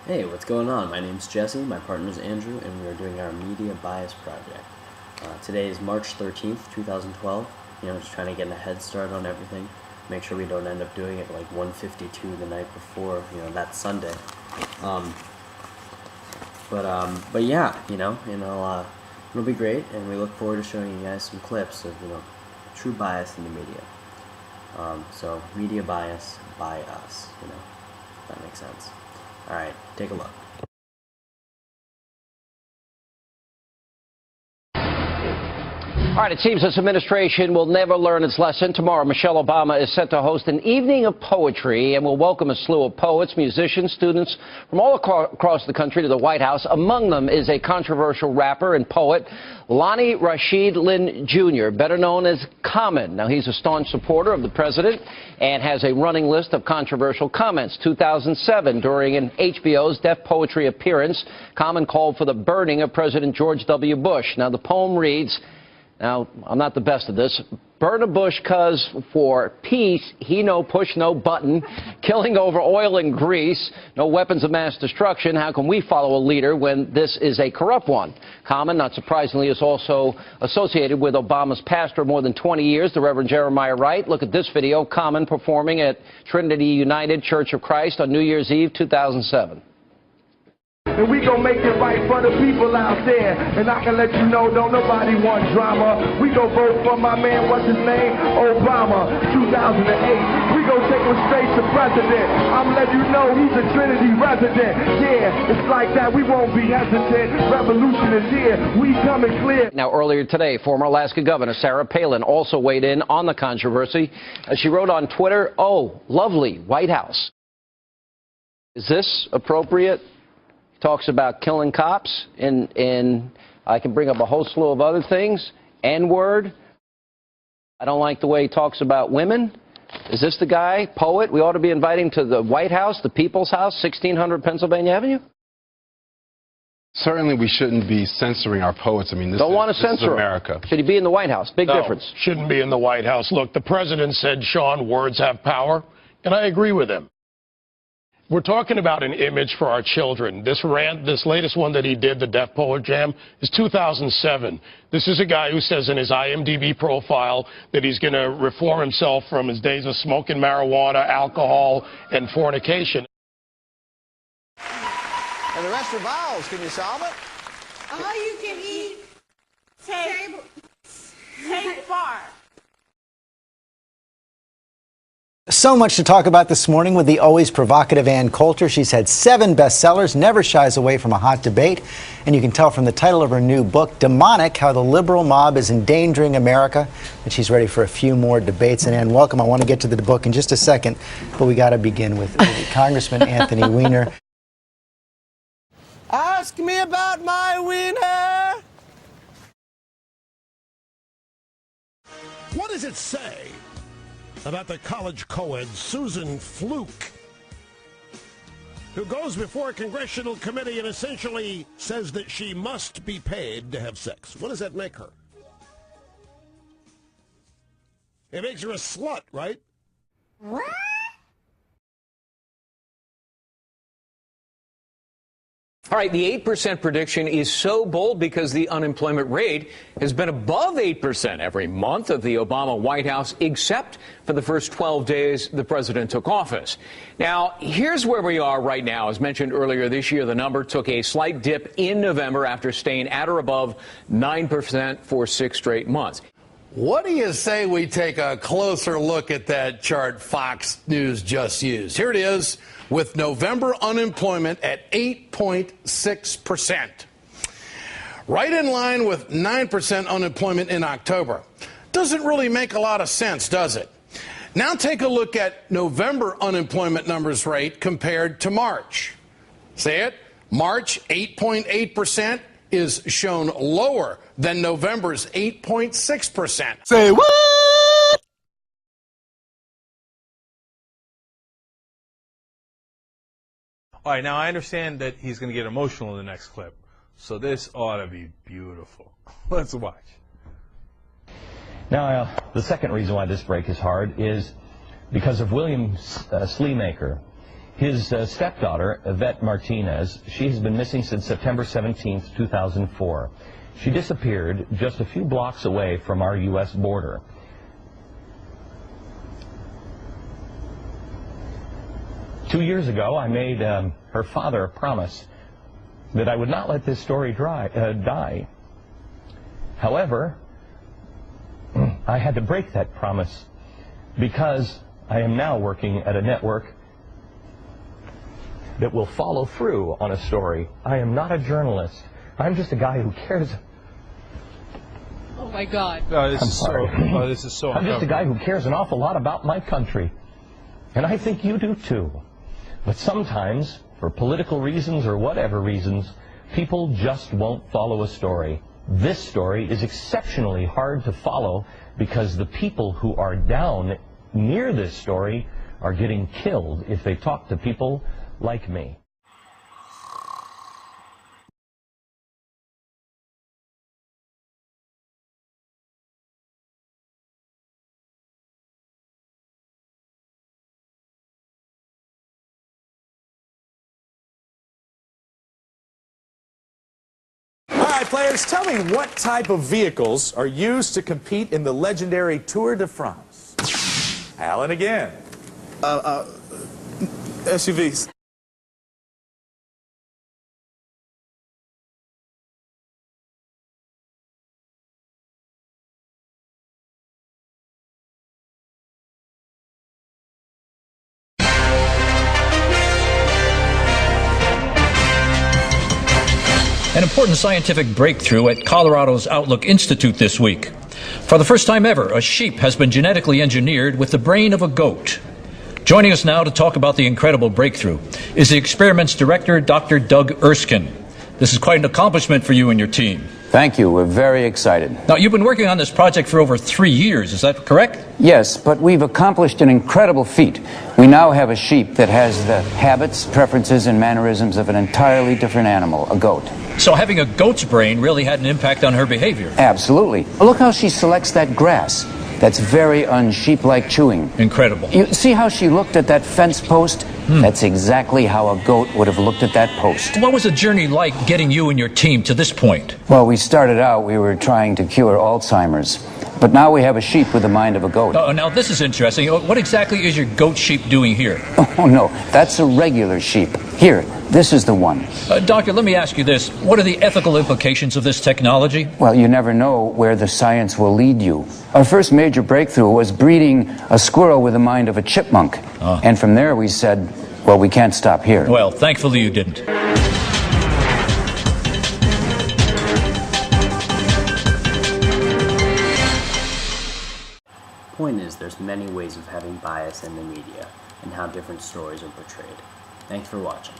Hey, what's going on? My name's Jesse, my partner's Andrew, and we are doing our Media Bias Project. Today is March 13th, 2012. Just trying to get a head start on everything. Make sure we don't end up doing it like 1:52 the night before, that Sunday. But yeah, it'll be great, and we look forward to showing you guys some clips of, true bias in the media. So, media bias by us, if that makes sense. All right, take a look. All right, it seems this administration will never learn its lesson. Tomorrow, Michelle Obama is set to host an evening of poetry and will welcome a slew of poets, musicians, students from all across the country to the White House. Among them is a controversial rapper and poet, Lonnie Rashid Lynn Jr., better known as Common. Now, he's a staunch supporter of the president and has a running list of controversial comments. 2007, during an HBO's Def Poetry appearance, Common called for the burning of President George W. Bush. Now, the poem reads, now, I'm not the best at this. Burn a bush 'cause for peace, he no push, no button, killing over oil and grease, no weapons of mass destruction. How can we follow a leader when this is a corrupt one? Common, not surprisingly, is also associated with Obama's pastor of more than 20 years, the Reverend Jeremiah Wright. Look at this video, Common performing at Trinity United Church of Christ on New Year's Eve, 2007. And we gon' make it right for the people out there. And I can let you know, don't nobody want drama. We gon' vote for my man, what's his name? Obama, 2008. We gon' take him straight to president. I'm letting you know he's a Trinity resident. Yeah, it's like that, we won't be hesitant. Revolution is here, we coming clear. Now, earlier today, former Alaska Governor Sarah Palin also weighed in on the controversy. She wrote on Twitter, "Oh, lovely, White House." Is this appropriate? Talks about killing cops, and I can bring up a whole slew of other things. N-word. I don't like the way he talks about women. Is this the guy, poet, we ought to be inviting to the White House, the People's House, 1600 Pennsylvania Avenue? Certainly we shouldn't be censoring our poets. I mean, this is America. Should he be in the White House? Big difference. Shouldn't be in the White House. Look, the president said, Sean, words have power, and I agree with him. We're talking about an image for our children. This latest one that he did, the Def Poet Jam, is 2007. This is a guy who says in his IMDb profile that he's going to reform himself from his days of smoking marijuana, alcohol, and fornication. And the rest are vowels. Can you solve it? All you can eat, take far. So much to talk about this morning with the always provocative Ann Coulter. She's had 7 bestsellers, never shies away from a hot debate. And you can tell from the title of her new book, Demonic, how the liberal mob is endangering America, that she's ready for a few more debates. And Ann, welcome. I want to get to the book in just a second, but we got to begin with Congressman Anthony Weiner. Ask me about my wiener. What does it say about the college co-ed Susan Fluke, who goes before a congressional committee and essentially says that she must be paid to have sex? What does that make her? It makes her a slut, right? What? All right, the 8% prediction is so bold because the unemployment rate has been above 8% every month of the Obama White House, except for the first 12 days the president took office. Now, here's where we are right now. As mentioned earlier this year, the number took a slight dip in November after staying at or above 9% for 6 straight months. What do you say we take a closer look at that chart Fox News just used? Here it is, with November unemployment at 8.6%. Right in line with 9% unemployment in October. Doesn't really make a lot of sense, does it? Now take a look at November unemployment numbers rate compared to March. See it? March 8.8% is shown lower than November's 8.6%. Say what? All right, now I understand that he's going to get emotional in the next clip, so this ought to be beautiful. Let's watch. Now, the second reason why this break is hard is because of William Sleemaker. His stepdaughter, Yvette Martinez, she has been missing since September 17th, 2004. She disappeared just a few blocks away from our U.S. border. Two years ago, I made her father a promise that I would not let this story die. However, I had to break that promise because I am now working at a network that will follow through on a story. I am not a journalist. I'm just a guy who cares. Oh my God. This I'm is sorry. this is so I'm just a guy who cares an awful lot about my country. And I think you do too. But sometimes, for political reasons or whatever reasons, people just won't follow a story. This story is exceptionally hard to follow because the people who are down near this story are getting killed if they talk to people like me. All right, players, tell me what type of vehicles are used to compete in the legendary Tour de France? Alan again. SUVs. An important scientific breakthrough at Colorado's Outlook Institute this week. For the first time ever, a sheep has been genetically engineered with the brain of a goat. Joining us now to talk about the incredible breakthrough is the experiment's director, Dr. Doug Erskine. This is quite an accomplishment for you and your team. Thank you. We're very excited. Now, you've been working on this project for over 3 years, is that correct? Yes, but we've accomplished an incredible feat. We now have a sheep that has the habits, preferences, and mannerisms of an entirely different animal, a goat. So having a goat's brain really had an impact on her behavior? Absolutely. Look how she selects that grass. That's very un-sheep-like chewing. Incredible. You see how she looked at that fence post? That's exactly how a goat would have looked at that post. What was the journey like getting you and your team to this point? Well, we started out, we were trying to cure Alzheimer's. But now we have a sheep with the mind of a goat. Now this is interesting. What exactly is your goat sheep doing here? Oh, no, that's a regular sheep. Here, this is the one. Doctor, let me ask you this. What are the ethical implications of this technology? Well, you never know where the science will lead you. Our first major breakthrough was breeding a squirrel with the mind of a chipmunk. And from there we said, well, we can't stop here. Well, thankfully you didn't. Point is, there's many ways of having bias in the media and how different stories are portrayed. Thanks for watching.